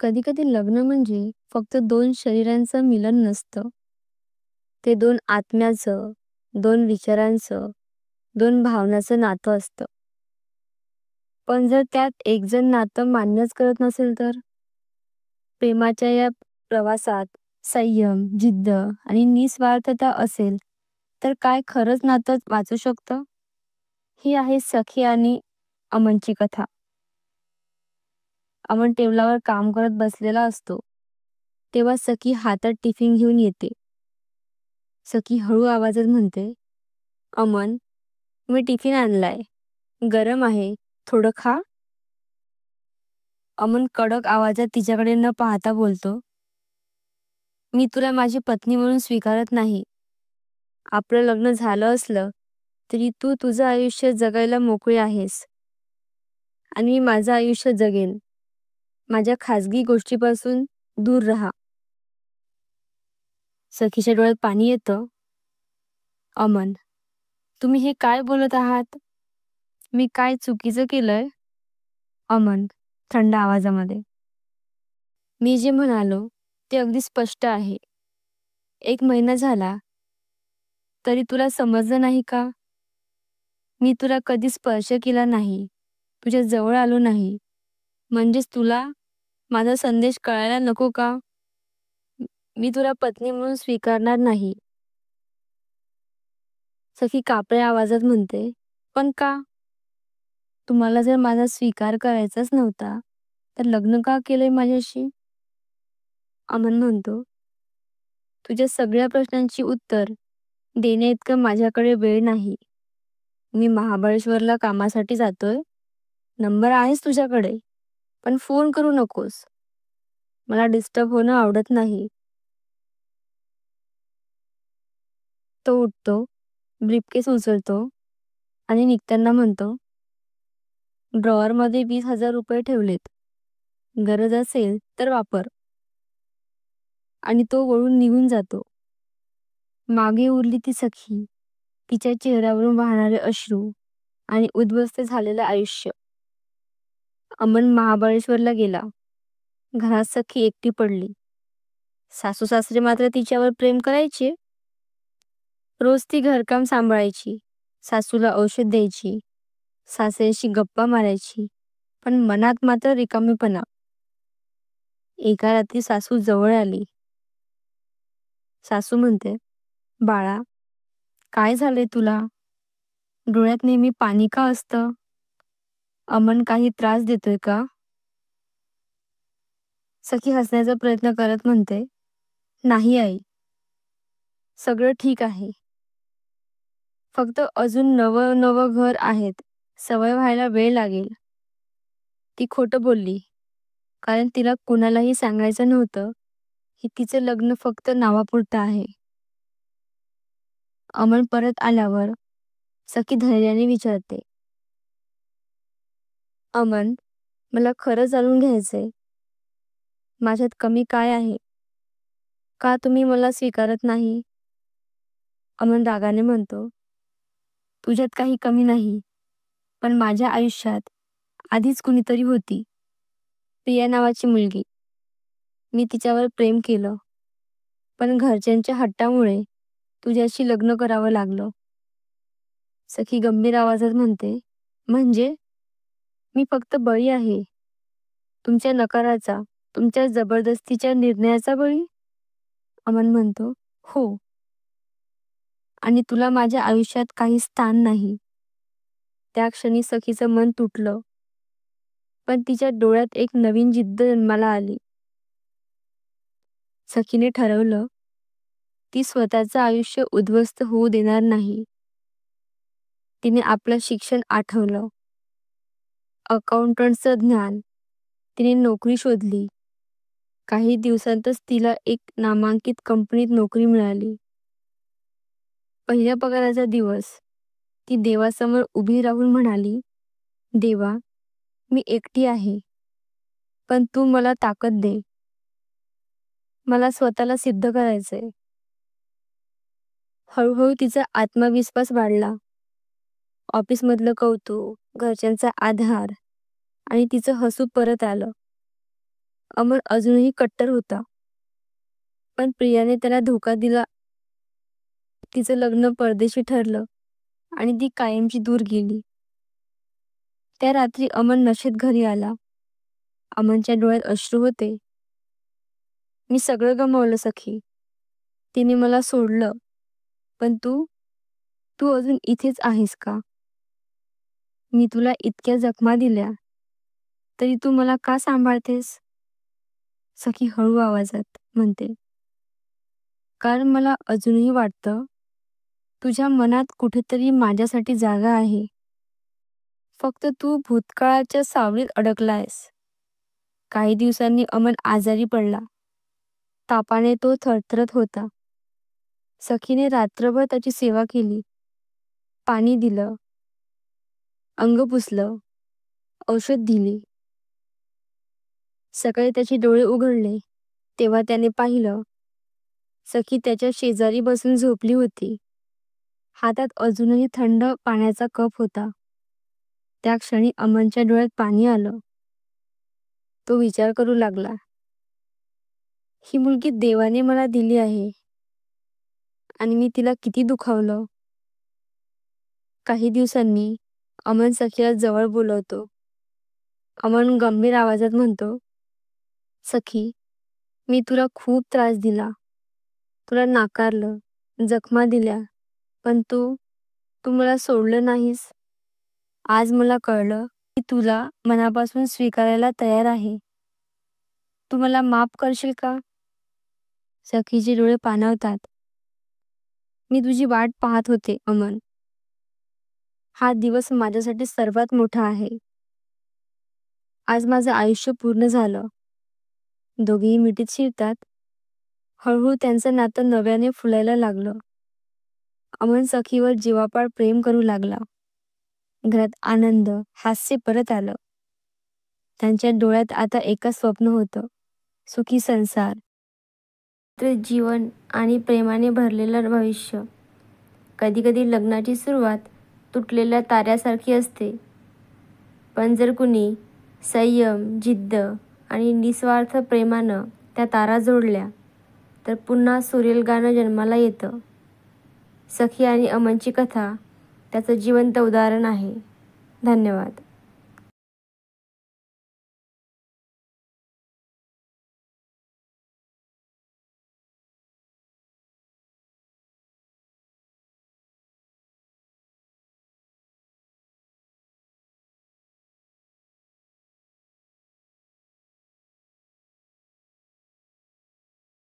कधी-कधी लग्न म्हणजे फक्त दोन शरीरांचं मिलन नसतं. ते दोन आत्म्याचं, दोन विचारांचं, दोन भावनाचं नातं असतं. पण जर त्यात एक जण नातं मान्यच करत नसेल तर? प्रेमाच्या या प्रवासात संयम, जिद्द आणि निस्वार्थता असेल, तर काय खरंच नातं वाचू शकतं? ही आहे सखी आणि अमनची कथा. अमन टेबलावर काम करत बसलेला असतो. तेव्हा सखी हातात टिफिन घेऊन येते. सखी हळू आवाजात म्हणते, "अमन, मी टिफिन आणलाय. गरम आहे. थोडं खा." अमन कडक आवाजात तिच्याकडे न पाहता बोलतो, "मी तुला माझी पत्नी म्हणून स्वीकारत नाही. आपलं लग्न झालं असलं तरी तू तुझं आयुष्य जगायला मोकळी आहेस आणि मी माझं आयुष्य जगेन. माझ्या खाजगी गोष्टीपासून दूर राहा." सखीच्या डोळ्यात पाणी येतं. "अमन, तुम्ही हे काय बोलत आहात? मी काय चुकीचं केलंय?" अमन थंड आवाजामध्ये, "मी जे म्हणालो ते अगदी स्पष्ट आहे. 1 महिना झाला तरी तुला समजलं नाही का? मी तुला कधी स्पर्श केला नाही, तुझ्या जवळ आलो नाही. म्हणजेच तुला माझा संदेश कळायला नको का? मी तुला पत्नी म्हणून स्वीकारणार नाही." सखी कापड्या आवाजात म्हणते, "पण का? तुम्हाला जर माझा स्वीकार करायचाच नव्हता, तर लग्न का केलंय माझ्याशी?" अमन म्हणतो, "तुझ्या सगळ्या प्रश्नांची उत्तर देण्याइतकं माझ्याकडे वेळ नाही. मी महाबळेश्वरला कामासाठी जातोय. नंबर आहेच तुझ्याकडे, पण फोन करू नकोस. मला डिस्टर्ब होणं आवडत नाही." तो उठतो, ब्रीफकेस उचलतो आणि निघताना म्हणतो, "ड्रॉवरमध्ये 20,000 ठेवलेत. गरज असेल तर वापर." आणि तो वळून निघून जातो. मागे उरली ती सखी, तिच्या चेहऱ्यावरून वाहणारे अश्रू आणि उद्ध्वस्त झालेलं आयुष्य. अमन महाबळेश्वरला गेला. घरात सखी एकटी पडली. सासू सासरे मात्र तिच्यावर प्रेम करायचे. रोज ती घरकाम सांभाळायची, सासूला औषध द्यायची, सासऱ्याशी गप्पा मारायची, पण मनात मात्र रिकामेपणा. एका रात्री सासू जवळ आली. सासू म्हणते, "बाळा, काय झालंय तुला? डोळ्यात नेहमी पाणी का असतं? अमन काही त्रास देतोय का?" सखी हसण्याचा प्रयत्न करत म्हणते, "नाही आई, सगळं ठीक आहे. फक्त अजून नवं नवं घर आहेत. सवय व्हायला वेळ लागेल." ती खोटं बोलली, कारण तिला कुणालाही सांगायचं नव्हतं की तिचं लग्न फक्त नावापुरतं आहे. अमन परत आल्यावर सखी धैर्याने विचारते, "अमन, मला खरं जाणून घ्यायचंय. माझ्यात कमी काय आहे? का तुम्ही मला स्वीकारत नाही?" अमन रागाने म्हणतो, "तुझ्यात काही कमी नाही, पण माझ्या आयुष्यात आधीच कुणीतरी होती. प्रिया नावाची मुलगी. मी तिच्यावर प्रेम केलं, पण घरच्यांच्या हट्टामुळे तुझ्याशी लग्न करावं लागलं." सखी गंभीर आवाजात म्हणते, "म्हणजे मी फक्त बळी आहे, तुमच्या नकाराचा, तुमच्या जबरदस्तीच्या निर्णयाचा बळी?" अमन म्हणतो, "हो, आणि तुला माझ्या आयुष्यात काही स्थान नाही." त्या क्षणी सखीचं मन तुटलं, पण तिच्या डोळ्यात एक नवीन जिद्द जन्माला आली. सखीने ठरवलं, ती स्वतःचं आयुष्य उद्ध्वस्त होऊ देणार नाही. तिने आपलं शिक्षण आठवलं, अकाउंटंटचं ज्ञान. तिने नोकरी शोधली. काही दिवसांतच तिला एक नामांकित कंपनीत नोकरी मिळाली. पहिल्या पगाराचा दिवस ती देवासमोर उभी राहून म्हणाली, "देवा, मी एकटी आहे, पण तू मला ताकद दे. मला स्वतःला सिद्ध करायचंय." हळूहळू तिचा आत्मविश्वास वाढला. ऑफिसमधलं कौतुक, घरच्यांचा आधार आणि तिचं हसू परत आलं. अमर अजूनही कट्टर होता, पण प्रियाने त्याला धोका दिला. तिचं लग्न परदेशी ठरलं आणि ती कायमची दूर गेली. त्या रात्री अमन नशेत घरी आला. अमनच्या डोळ्यात अश्रू होते. मी सगळं गमावलं सखी. तिने मला सोडलं. पण तू तू अजून इथेच आहेस का? मी तुला इतक्या जखमा दिल्या, तरी तू मला का सांभाळतेस? सखी हळू आवाजात म्हणते. कारण मला अजूनही वाटतं, तुझ्या मनात कुठेतरी माझ्यासाठी जागा आहे. फक्त तू भूतकाळाच्या सावलीत अडकलायस. काही दिवसांनी अमन आजारी पडला. तापाने तो थरथरत होता. सखीने रात्रभर त्याची सेवा केली. पाणी दिलं, अंग पुसलं, औषध दिली. सकाळी त्याचे डोळे उघडले तेव्हा त्याने पाहिलं, सखी त्याच्या शेजारी बसून झोपली होती. हातात अजूनही थंड पाण्याचा कप होता. त्या क्षणी अमनच्या डोळ्यात पाणी आलं. तो विचार करू लागला, ही मुलगी देवाने मला दिली आहे आणि मी तिला किती दुखावलं. काही दिवसांनी अमन सखीला जवळ बोलवतो. अमन गंभीर आवाजात म्हणतो, सखी, मी तुला खूप त्रास दिला. तुला नाकारलं, जखमा दिल्या, पण तू मला सोडलं नाहीस. आज मला कळलं की तुला मनापासून स्वीकारायला तयार आहे. तू मला माफ करशील का? सखीचे डोळे पाणावतात. मी तुझी वाट पाहत होते अमन. हा दिवस माझ्यासाठी सर्वात मोठा आहे. आज माझं आयुष्य पूर्ण झालं. दोघेही मिठीत शिरतात. हळूहळू त्यांचं नातं नव्याने फुलायला लागलं. अमन सखीवर जीवापाड प्रेम करू लागला. घरात आनंद, हास्य परत आलं. त्यांच्या डोळ्यात आता एकच स्वप्न होतं, सुखी संसार, जीवन आणि प्रेमाने भरलेलं भविष्य. कधी कधी लग्नाची सुरुवात तुटलेल्या ताऱ्यासारखी असते, पण जर कुणी संयम, जिद्द आणि निस्वार्थ प्रेमानं त्या तारा जोडल्या तर पुन्हा सुरेल गाणं जन्माला येतं. सखी आणि अमनची कथा त्याचं जिवंत उदाहरण आहे. धन्यवाद.